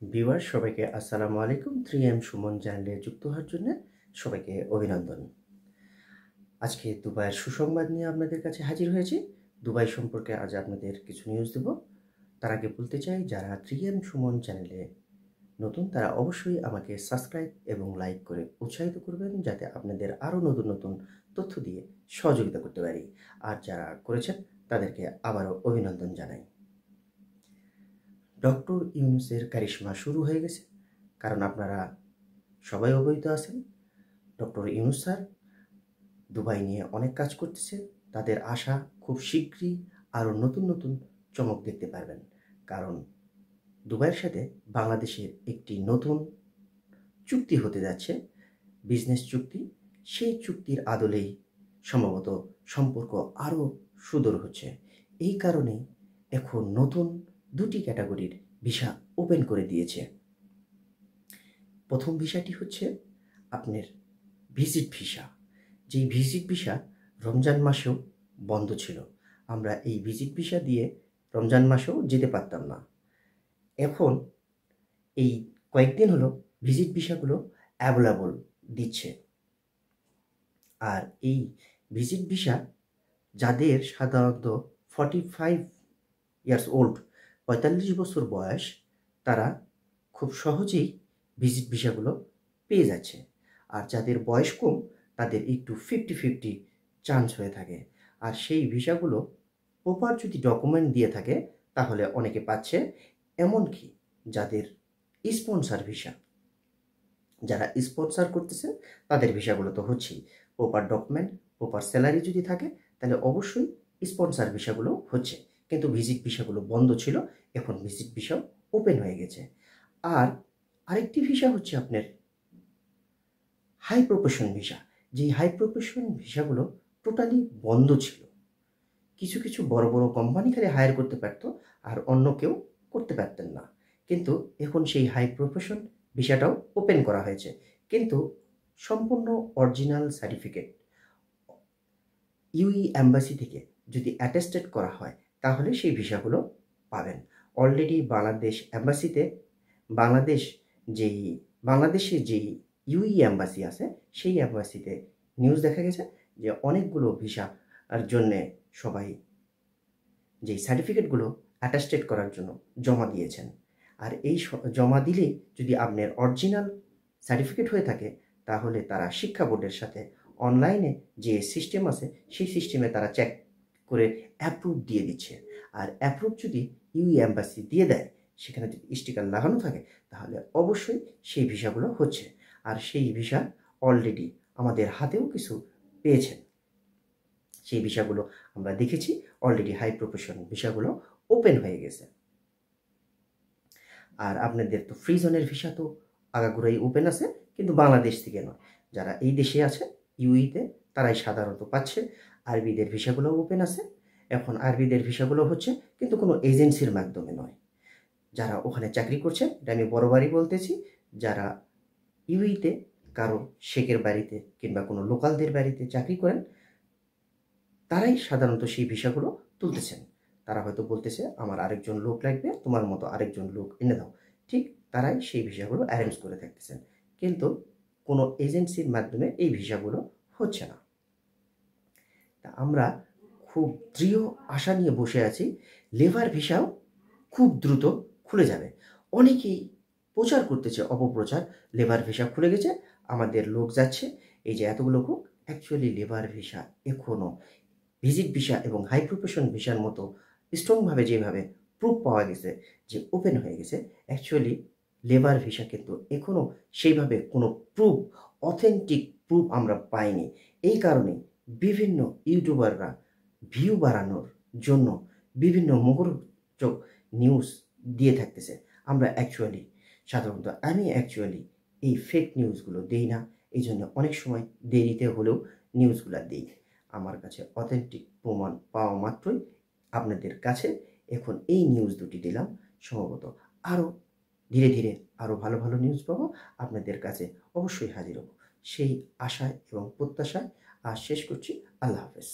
Viewer সবাইকে আসসালামু আলাইকুম। 3M সুমন চ্যানেলে যুক্ত হওয়ার জন্য সবাইকে অভিনন্দন। আজকে দুবাইয়ের সুসংবাদ নিয়ে আপনাদের কাছে হাজির হয়েছি। দুবাই সম্পর্কে আজ আপনাদের কিছু নিউজ দেব। তার আগে বলতে চাই, যারা 3M সুমন চ্যানেলে নতুন তারা অবশ্যই আমাকে সাবস্ক্রাইব এবং লাইক করে উৎসাহিত করবেন, যাতে আপনাদের আরও নতুন নতুন তথ্য দিয়ে সহযোগিতা করতে পারি। আর যারা করেছেন তাদেরকে আবারও অভিনন্দন জানাই। ডক্টর ইউনূসের কারিশমা শুরু হয়ে গেছে, কারণ আপনারা সবাই অবহিত আছেন ডক্টর ইউনূস স্যার দুবাই নিয়ে অনেক কাজ করতেছে। তাদের আশা খুব শীঘ্রই আরও নতুন নতুন চমক দেখতে পারবেন, কারণ দুবাইয়ের সাথে বাংলাদেশের একটি নতুন চুক্তি হতে যাচ্ছে, বিজনেস চুক্তি। সেই চুক্তির আদলেই সম্ভবত সম্পর্ক আরও সুদূর হচ্ছে। এই কারণে এখন নতুন দুটি ক্যাটাগরির ভিসা ওপেন করে দিয়েছে। প্রথম ভিসাটি হচ্ছে আপনার ভিজিট ভিসা। যেই ভিজিট ভিসা রমজান মাসেও বন্ধ ছিল। আমরা এই ভিজিট ভিসা দিয়ে রমজান মাসেও যেতে পারতাম না। এখন এই কয়েকদিন হলো ভিজিট ভিসাগুলো অ্যাভেলেবল দিচ্ছে। আর এই ভিজিট ভিসা যাদের সাধারণত 45 ইয়ার্স ওল্ড, 45 বছর বয়স, তারা খুব সহজেই ভিজিট ভিসাগুলো পেয়ে যাচ্ছে। আর যাদের বয়স কম তাদের একটু 50-50 চান্স হয়ে থাকে। আর সেই ভিসাগুলো প্রপার যদি ডকুমেন্ট দিয়ে থাকে তাহলে অনেকে পাচ্ছে। এমনকি যাদের স্পন্সর ভিসা, যারা স্পন্সর করতেছে তাদের ভিসাগুলো তো হচ্ছেই। প্রপার ডকুমেন্ট, প্রপার স্যালারি যদি থাকে তাহলে অবশ্যই স্পন্সর ভিসাগুলো হচ্ছে। কিন্তু ভিজিট ভিসাগুলো বন্ধ ছিল, এখন ভিজিট ভিসাও ওপেন হয়ে গেছে। আর আরেকটি ভিসা হচ্ছে আপনার হাই প্রফেশন ভিসা। যেই হাই প্রফেশন ভিসাগুলো টোটালি বন্ধ ছিল। কিছু কিছু বড় বড় কোম্পানি খালি হায়ার করতে পারত, আর অন্য কেউ করতে পারতেন না। কিন্তু এখন সেই হাই প্রফেশন ভিসাটাও ওপেন করা হয়েছে, কিন্তু সম্পূর্ণ অরিজিনাল সার্টিফিকেট ইউই এম্বাসি থেকে যদি অ্যাটেস্টেড করা হয় তাহলে সেই ভিসাগুলো পাবেন। অলরেডি বাংলাদেশ এম্বাসিতে বাংলাদেশে যেই ইউই এম্বাসি আছে সেই এম্বাসিতে নিউজ দেখা গেছে যে অনেকগুলো ভিসার জন্যে সবাই যেই সার্টিফিকেটগুলো অ্যাটেস্টেড করার জন্য জমা দিয়েছেন। আর এই জমা দিলে যদি আপনার অরিজিনাল সার্টিফিকেট হয়ে থাকে তাহলে তারা শিক্ষা বোর্ডের সাথে অনলাইনে যে সিস্টেম আছে সেই সিস্টেমে তারা চেক করে অ্যাপ্রুভ দিয়ে দিচ্ছে। আর অ্যাপ্রুভ যদি ইউই এম্বাসি দিয়ে দেয়, সেখানে যদি স্টিকার লাগানো থাকে তাহলে অবশ্যই সেই ভিসাগুলো হচ্ছে। আর সেই ভিসা অলরেডি আমাদের হাতেও কিছু পেয়েছেন। সেই ভিসাগুলো আমরা দেখেছি, অলরেডি হাই প্রফেশন ভিসাগুলো ওপেন হয়ে গেছে। আর আপনাদের তো ফ্রি জোনের ভিসা তো আগাগোড়াই ওপেন আছে, কিন্তু বাংলাদেশ থেকে নয়। যারা এই দেশে আছে ইউইতে তারাই সাধারণত পাচ্ছে। আরবিদের ভিসাগুলো ওপেন আছে। এখন আরবিদের ভিসাগুলো হচ্ছে, কিন্তু কোনো এজেন্সির মাধ্যমে নয়। যারা ওখানে চাকরি করছে, এটা আমি বড়বারই বলতেছি, যারা ইউইতে কারো শেখের বাড়িতে কিংবা কোনো লোকালদের বাড়িতে চাকরি করেন, তারাই সাধারণত সেই ভিসাগুলো তুলতেছেন। তারা হয়তো বলতেছে আমার আরেকজন লোক লাগবে, তোমার মতো আরেকজন লোক এনে দাও, ঠিক তারাই সেই ভিসাগুলো অ্যারেঞ্জ করে থাকতেছেন। কিন্তু কোনো এজেন্সির মাধ্যমে এই ভিসাগুলো হচ্ছে না। তা আমরা খুব দৃঢ় আশা নিয়ে বসে আছি, লেবার ভিসাও খুব দ্রুত খুলে যাবে। অনেকেই প্রচার করতেছে, অপপ্রচার, লেবার ভিসা খুলে গেছে, আমাদের লোক যাচ্ছে। এই যে এতগুলো লোক, অ্যাকচুয়ালি লেবার ভিসা এখনও ভিজিট ভিসা এবং হাই প্রফেশন ভিসার মতো স্ট্রংভাবে যেভাবে প্রুফ পাওয়া গেছে যে ওপেন হয়ে গেছে, অ্যাকচুয়ালি লেবার ভিসা কিন্তু এখনও সেইভাবে কোনো প্রুফ, অথেন্টিক প্রুফ আমরা পাইনি। এই কারণে বিভিন্ন ইউটিউবাররা ভিউ বাড়ানোর জন্য বিভিন্ন মুখরোচক নিউজ দিয়ে থাকতেছে। আমরা সাধারণত আমি এই ফেক নিউজগুলো দেই না। এই জন্য অনেক সময় দেরিতে হলেও নিউজগুলো দিই। আমার কাছে অথেন্টিক প্রমাণ পাওয়া মাত্রই আপনাদের কাছে এখন এই নিউজ দুটি দিলাম। সম্ভবত আরও ধীরে ধীরে আরও ভালো ভালো নিউজ পাবো, আপনাদের কাছে অবশ্যই হাজির হব। সেই আশায় এবং প্রত্যাশায় আজ শেষ করছি। আল্লাহ হাফেজ।